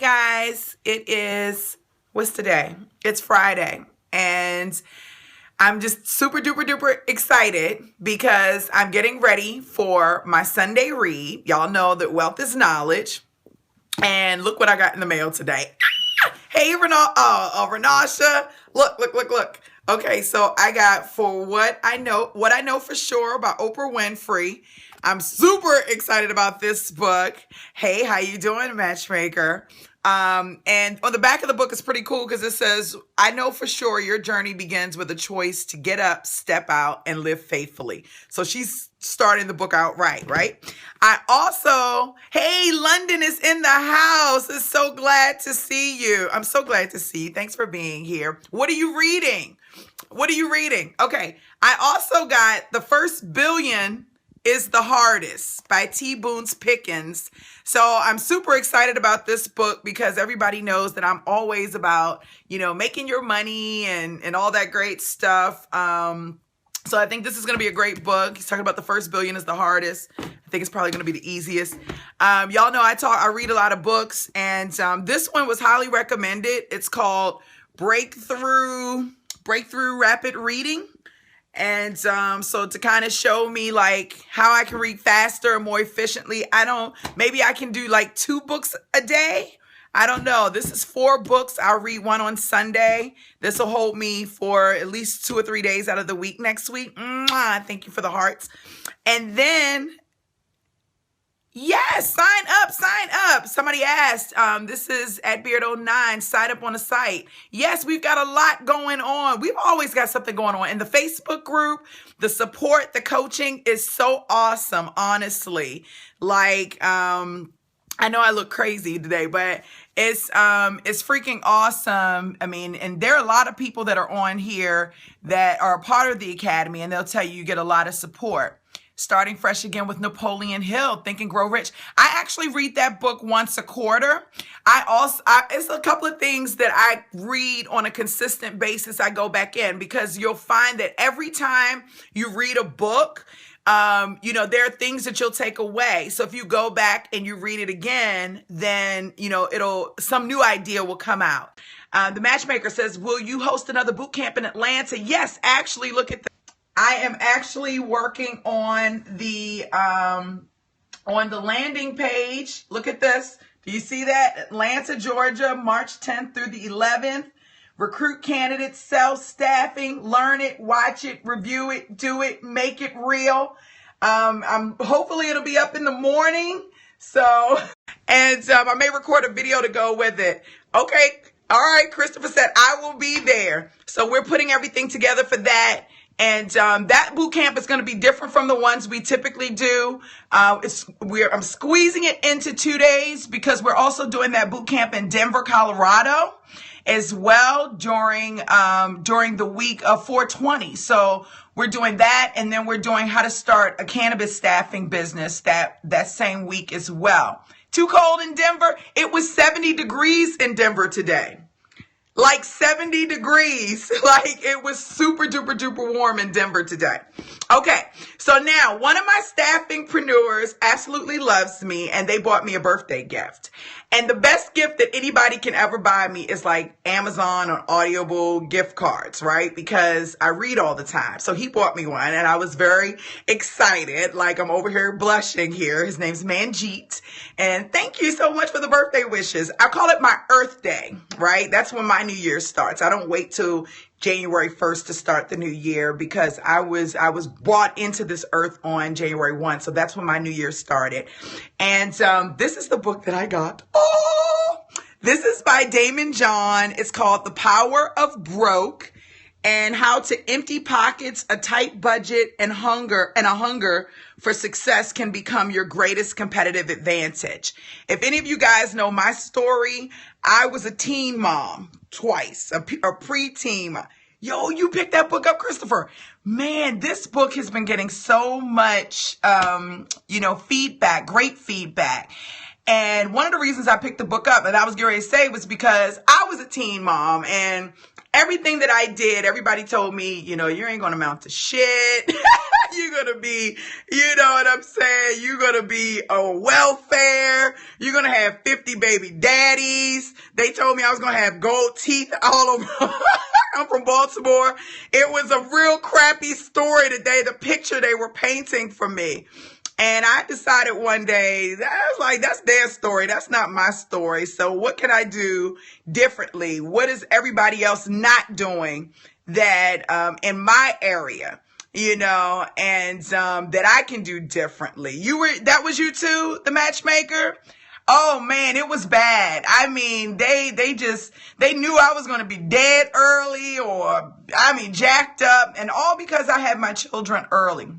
guys, what's today? It's Friday, and I'm just super duper duper excited because I'm getting ready for my Sunday read. Y'all know that wealth is knowledge, and look what I got in the mail today. Hey, Renasha, look. Okay, so I got for what I know for sure about Oprah Winfrey. I'm super excited about this book. Hey, how you doing, matchmaker? And on the back of the book is pretty cool because it says, I know for sure your journey begins with a choice to get up, step out, and live faithfully. So she's starting the book out right? Hey, London is in the house. I'm so glad to see you. I'm so glad to see you. Thanks for being here. What are you reading? Okay, I also got The First Billion is the Hardest by T. Boone Pickens. So I'm super excited about this book because everybody knows that I'm always about, making your money and all that great stuff. So I think this is going to be a great book. He's talking about the first billion is the hardest. I think it's probably going to be the easiest. Y'all know I read a lot of books, and this one was highly recommended. It's called Breakthrough Rapid Reading. And so to kind of show me like how I can read faster and more efficiently, maybe I can do like 2 books a day. I don't know. This is 4 books. I'll read one on Sunday. This will hold me for at least 2 or 3 days out of the week next week. Thank you for the hearts. And then, yes, sign up. Somebody asked, this is at Beard09, sign up on the site. Yes, we've got a lot going on. We've always got something going on. In the Facebook group, the support, the coaching is so awesome, honestly. Like, I know I look crazy today, but it's freaking awesome. I mean, and there are a lot of people that are on here that are a part of the academy, and they'll tell you get a lot of support. Starting Fresh Again with Napoleon Hill, Think and Grow Rich. I actually read that book once a quarter. It's a couple of things that I read on a consistent basis. I go back in because you'll find that every time you read a book, there are things that you'll take away. So if you go back and you read it again, then, some new idea will come out. The matchmaker says, will you host another boot camp in Atlanta? Yes, actually, look at that. I am actually working on the landing page. Look at this. Do you see that? Atlanta, Georgia, March 10th through the 11th. Recruit candidates, self-staffing, learn it, watch it, review it, do it, make it real. Hopefully it'll be up in the morning. So, and I may record a video to go with it. Okay. All right. Christopher said, I will be there. So we're putting everything together for that. And that boot camp is going to be different from the ones we typically do. I'm squeezing it into 2 days because we're also doing that boot camp in Denver, Colorado, as well during the week of 420. So we're doing that, and then we're doing how to start a cannabis staffing business that same week as well. Too cold in Denver? It was 70 degrees in Denver today. Like 70 degrees. Like it was super duper duper warm in Denver today. Okay. So now one of my staffingpreneurs absolutely loves me, and they bought me a birthday gift. And the best gift that anybody can ever buy me is like Amazon or Audible gift cards, right? Because I read all the time. So he bought me one, and I was very excited. Like I'm over here blushing here. His name's Manjeet. And thank you so much for the birthday wishes. I call it my Earth Day, right? That's when my New Year starts. I don't wait till January 1st to start the new year because I was brought into this earth on January 1. So that's when my new year started. And this is the book that I got. Oh, this is by Damon John. It's called The Power of Broke and How to Empty Pockets, a Tight Budget, and a hunger for success can become your greatest competitive advantage. If any of you guys know my story, I was a teen mom twice, a preteen. Yo, you picked that book up, Christopher. Man, this book has been getting so much, feedback, great feedback. And one of the reasons I picked the book up, and I was getting ready to say, was because I was a teen mom, and everything that I did, everybody told me, you ain't going to amount to shit. You're going to be, you know what I'm saying? You're going to be on welfare. You're going to have 50 baby daddies. They told me I was going to have gold teeth all over. I'm from Baltimore. It was a real crappy story today, the picture they were painting for me. And I decided one day, that's their story. That's not my story. So what can I do differently? What is everybody else not doing that in my area, and that I can do differently? That was you too, the matchmaker? Oh man, it was bad. I mean, they knew I was going to be dead early jacked up, and all because I had my children early,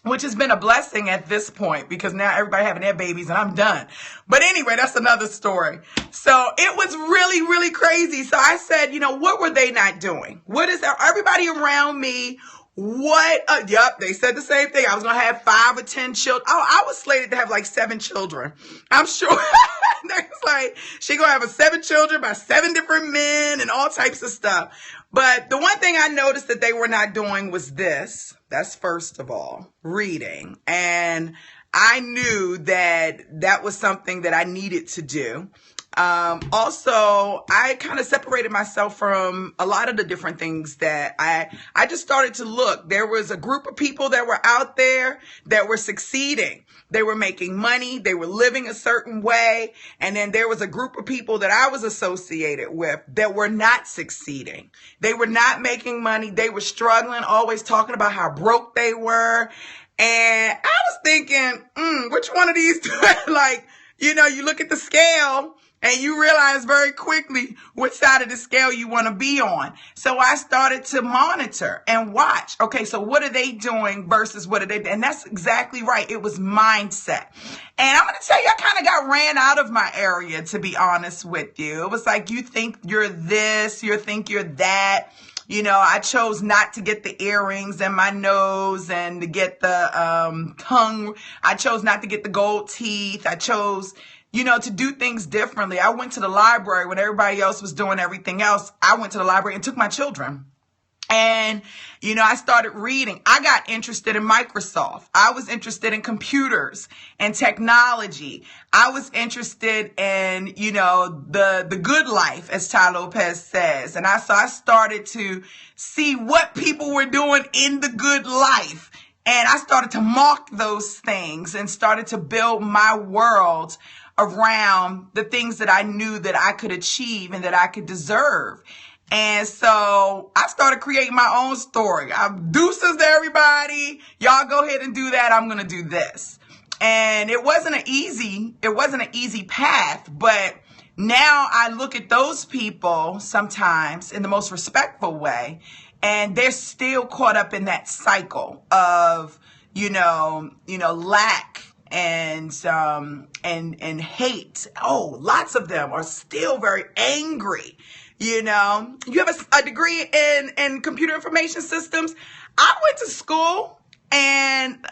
which has been a blessing at this point because now everybody having their babies and I'm done. But anyway, that's another story. So it was really, really crazy. So I said, what were they not doing? What is everybody around me? Yep, they said the same thing. I was going to have 5 or 10 children. Oh, I was slated to have like 7 children. I'm sure. They was like, she going to have 7 children by 7 different men and all types of stuff. But the one thing I noticed that they were not doing was this. That's first of all, reading. And I knew that was something that I needed to do. Also, I kind of separated myself from a lot of the different things that I just started to look. There was a group of people that were out there that were succeeding. They were making money. They were living a certain way. And then there was a group of people that I was associated with that were not succeeding. They were not making money. They were struggling, always talking about how broke they were. And I was thinking, which one of these, you look at the scale and you realize very quickly which side of the scale you want to be on. So I started to monitor and watch. Okay, so what are they doing versus what are they doing? And that's exactly right. It was mindset. And I'm going to tell you, I kind of got ran out of my area, to be honest with you. It was like, you think you're this, you think you're that. I chose not to get the earrings in my nose and to get the tongue. I chose not to get the gold teeth. I chose to do things differently. I went to the library when everybody else was doing everything else. I went to the library and took my children. And, I started reading. I got interested in Microsoft. I was interested in computers and technology. I was interested in, the good life, as Ty Lopez says. And so I started to see what people were doing in the good life. And I started to mock those things and started to build my world around the things that I knew that I could achieve and that I could deserve. And so I started creating my own story. Deuces to everybody. Y'all go ahead and do that. I'm going to do this. And it wasn't an easy path, but now I look at those people sometimes in the most respectful way, and they're still caught up in that cycle of, lack and hate. Oh, lots of them are still very angry. You have a degree in computer information systems. I went to school and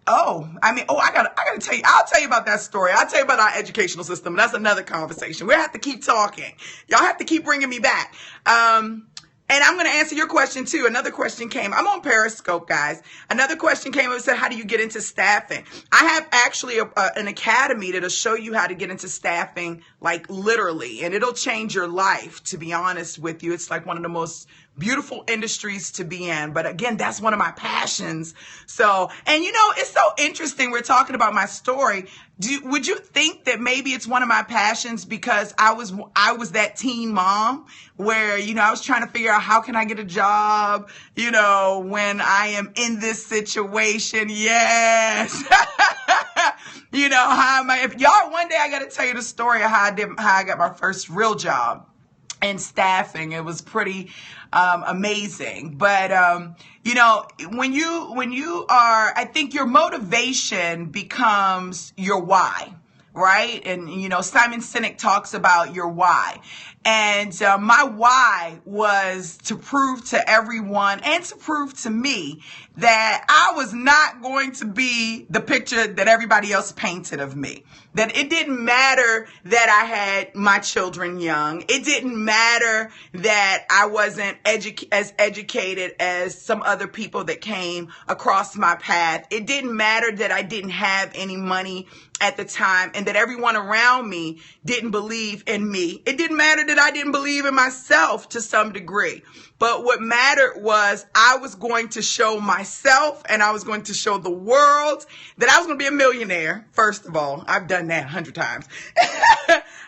I gotta tell you, I'll tell you about that story. I'll tell you about our educational system. That's another conversation. We'll have to keep talking. Y'all have to keep bringing me back. And I'm going to answer your question too. Another question came. I'm on Periscope, guys. Another question came and said, how do you get into staffing? I have actually an academy that'll show you how to get into staffing, like literally, and it'll change your life, to be honest with you. It's like one of the most beautiful industries to be in. But again, that's one of my passions. So, and it's so interesting. We're talking about my story. Would you think that maybe it's one of my passions because I was that teen mom where, I was trying to figure out how can I get a job, when I am in this situation? Yes. How am I? If y'all, one day I got to tell you the story of how I got my first real job in staffing. It was pretty amazing. But, when you are, I think your motivation becomes your why, right? And, Simon Sinek talks about your why. And my why was to prove to everyone and to prove to me that I was not going to be the picture that everybody else painted of me. That it didn't matter that I had my children young. It didn't matter that I wasn't as educated as some other people that came across my path. It didn't matter that I didn't have any money at the time and that everyone around me didn't believe in me. It didn't matter that I didn't believe in myself to some degree. But what mattered was I was going to show myself and I was going to show the world that I was going to be a millionaire. First of all, I've done that 100 times.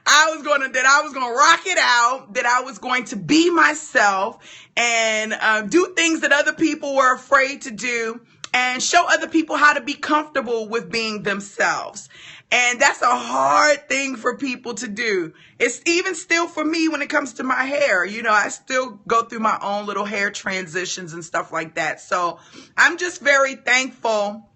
I was going to rock it out, that I was going to be myself and do things that other people were afraid to do and show other people how to be comfortable with being themselves. And that's a hard thing for people to do. It's even still for me when it comes to my hair. You know, I still go through my own little hair transitions and stuff like that. So I'm just very thankful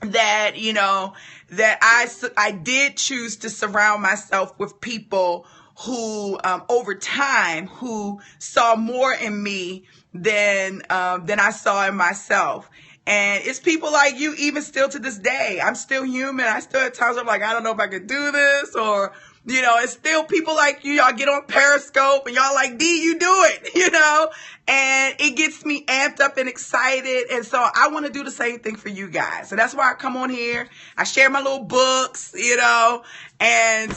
that, you know, that I did choose to surround myself with people who, over time, who saw more in me than I saw in myself. And it's people like you, even still to this day. I'm still human. I still at times I'm like, I don't know if I could do this, or, you know, it's still people like you. Y'all get on Periscope and y'all like, Dee, you do it, you know, and it gets me amped up and excited. And so I want to do the same thing for you guys. So that's why I come on here. I share my little books, you know, and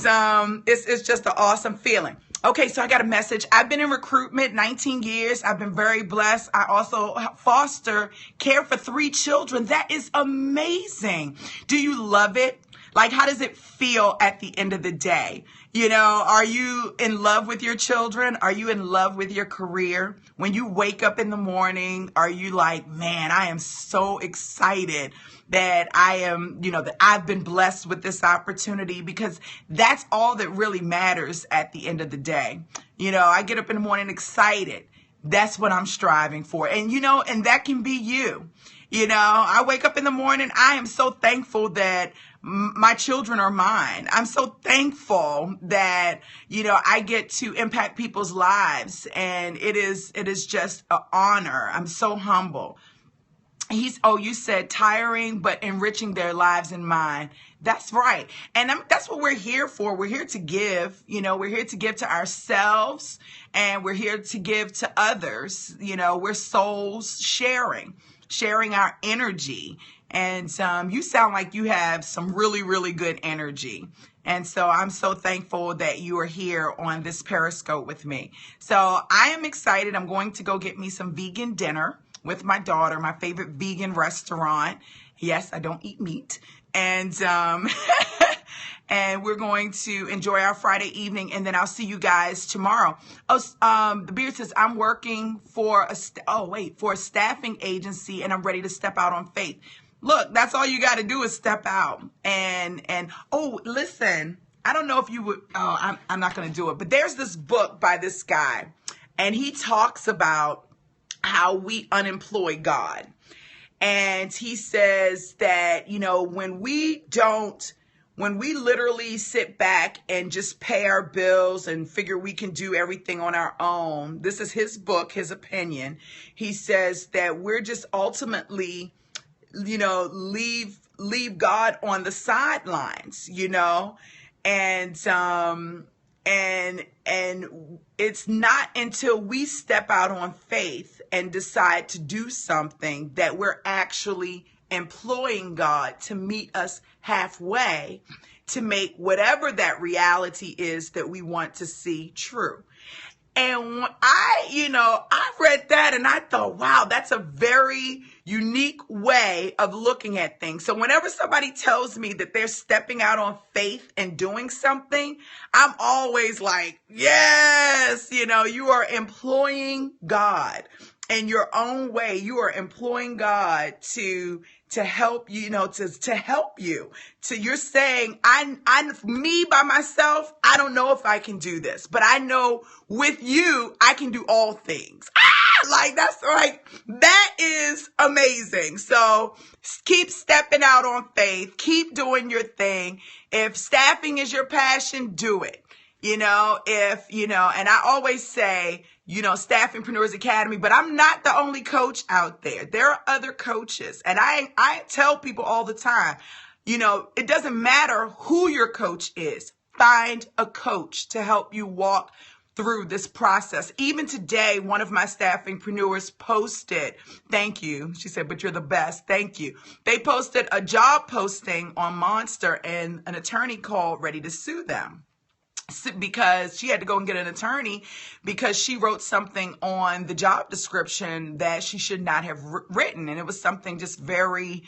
it's just an awesome feeling. Okay, so I got a message. I've been in recruitment 19 years. I've been very blessed. I also foster care for 3 children. That is amazing. Do you love it? Like, how does it feel at the end of the day? You know, are you in love with your children? Are you in love with your career? When you wake up in the morning, are you like, man, I am so excited that I am, you know, that I've been blessed with this opportunity? Because that's all that really matters at the end of the day. You know, I get up in the morning excited. That's what I'm striving for. And, you know, and that can be you. You know, I wake up in the morning. I am so thankful that my children are mine. I'm so thankful that, you know, I get to impact people's lives, and it is just an honor. I'm so humble. You said tiring, but enriching their lives and mine. That's right. And that's what we're here for. We're here to give, you know, we're here to give to ourselves, and we're here to give to others. You know, we're souls sharing our energy. And you sound like you have some really, really good energy. And so I'm so thankful that you are here on this Periscope with me. So I am excited. I'm going to go get me some vegan dinner with my daughter, my favorite vegan restaurant. Yes, I don't eat meat. And and we're going to enjoy our Friday evening, and then I'll see you guys tomorrow. The Beard says, I'm working for a staffing agency, and I'm ready to step out on faith. Look, that's all you got to do is step out. And listen, I don't know if you would, I'm not going to do it, but there's this book by this guy, and he talks about how we unemploy God. And he says that, you know, when we literally sit back and just pay our bills and figure we can do everything on our own, this is his book, his opinion. He says that we're just ultimately, you know, leave God on the sidelines, you know, and it's not until we step out on faith and decide to do something that we're actually employing God to meet us halfway to make whatever that reality is that we want to see true. And I read that and I thought, wow, that's a very unique way of looking at things. So whenever somebody tells me that they're stepping out on faith and doing something, I'm always like, yes, you know, you are employing God in your own way. You are employing God to help you, to help you. You're saying, me by myself, I don't know if I can do this, but I know with you, I can do all things. That is amazing. So keep stepping out on faith. Keep doing your thing. If staffing is your passion, do it. And I always say, Staffingpreneurs Academy, but I'm not the only coach out there. There are other coaches. And I tell people all the time, it doesn't matter who your coach is. Find a coach to help you walk through this process. Even today, one of my staffingpreneurs posted, thank you. She said, but you're the best. Thank you. They posted a job posting on Monster, and an attorney called ready to sue them because she had to go and get an attorney because she wrote something on the job description that she should not have written. And it was something just very,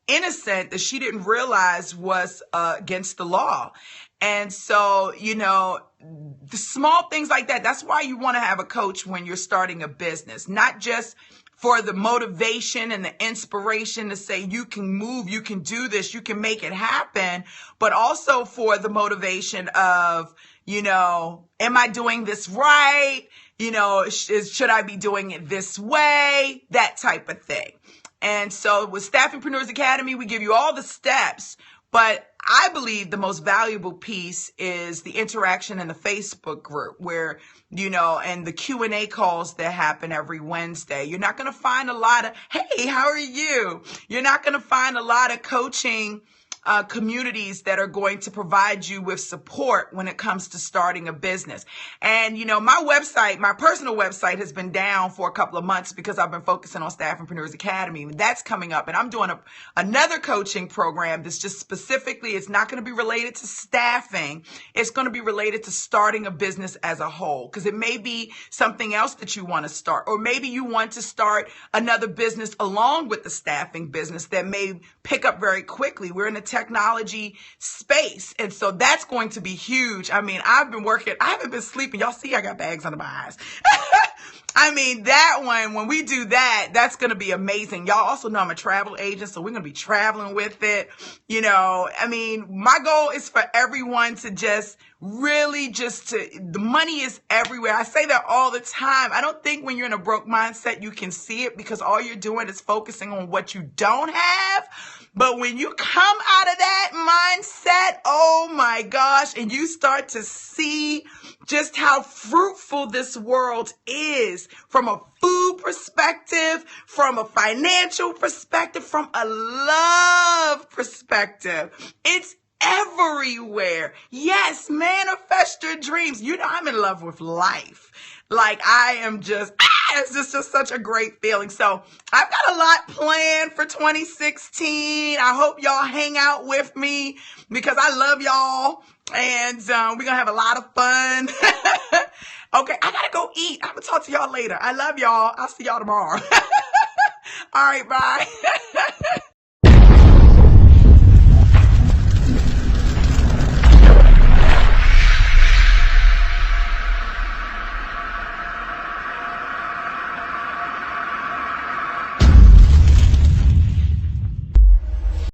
innocent that she didn't realize was against the law. And so, the small things like that, that's why you want to have a coach when you're starting a business, not just for the motivation and the inspiration to say you can move, you can do this, you can make it happen, but also for the motivation of, am I doing this right? Should I be doing it this way? That type of thing. And so with Staffingpreneurs Academy, we give you all the steps, but I believe the most valuable piece is the interaction in the Facebook group where, and the Q&A calls that happen every Wednesday. You're not going to find a lot of, hey, how are you? You're not going to find a lot of coaching communities that are going to provide you with support when it comes to starting a business. And, my personal website has been down for a couple of months because I've been focusing on Staffingpreneurs Academy. That's coming up. And I'm doing another coaching program that's just specifically, it's not going to be related to staffing. It's going to be related to starting a business as a whole, because it may be something else that you want to start, or maybe you want to start another business along with the staffing business that may pick up very quickly. We're in a technology space. And so that's going to be huge. I mean, I haven't been sleeping. Y'all see, I got bags under my eyes. That one, when we do that, that's going to be amazing. Y'all also know I'm a travel agent, so we're going to be traveling with it. My goal is for everyone to just really the money is everywhere. I say that all the time. I don't think when you're in a broke mindset, you can see it because all you're doing is focusing on what you don't have. But when you come out of that mindset, oh my gosh, and you start to see just how fruitful this world is from a food perspective, from a financial perspective, from a love perspective. It's everywhere. Yes, manifest your dreams. I'm in love with life. Like I am just, it's just such a great feeling. So I've got a lot planned for 2016. I hope y'all hang out with me because I love y'all. And we're going to have a lot of fun. Okay, I got to go eat. I'm going to talk to y'all later. I love y'all. I'll see y'all tomorrow. All right, bye.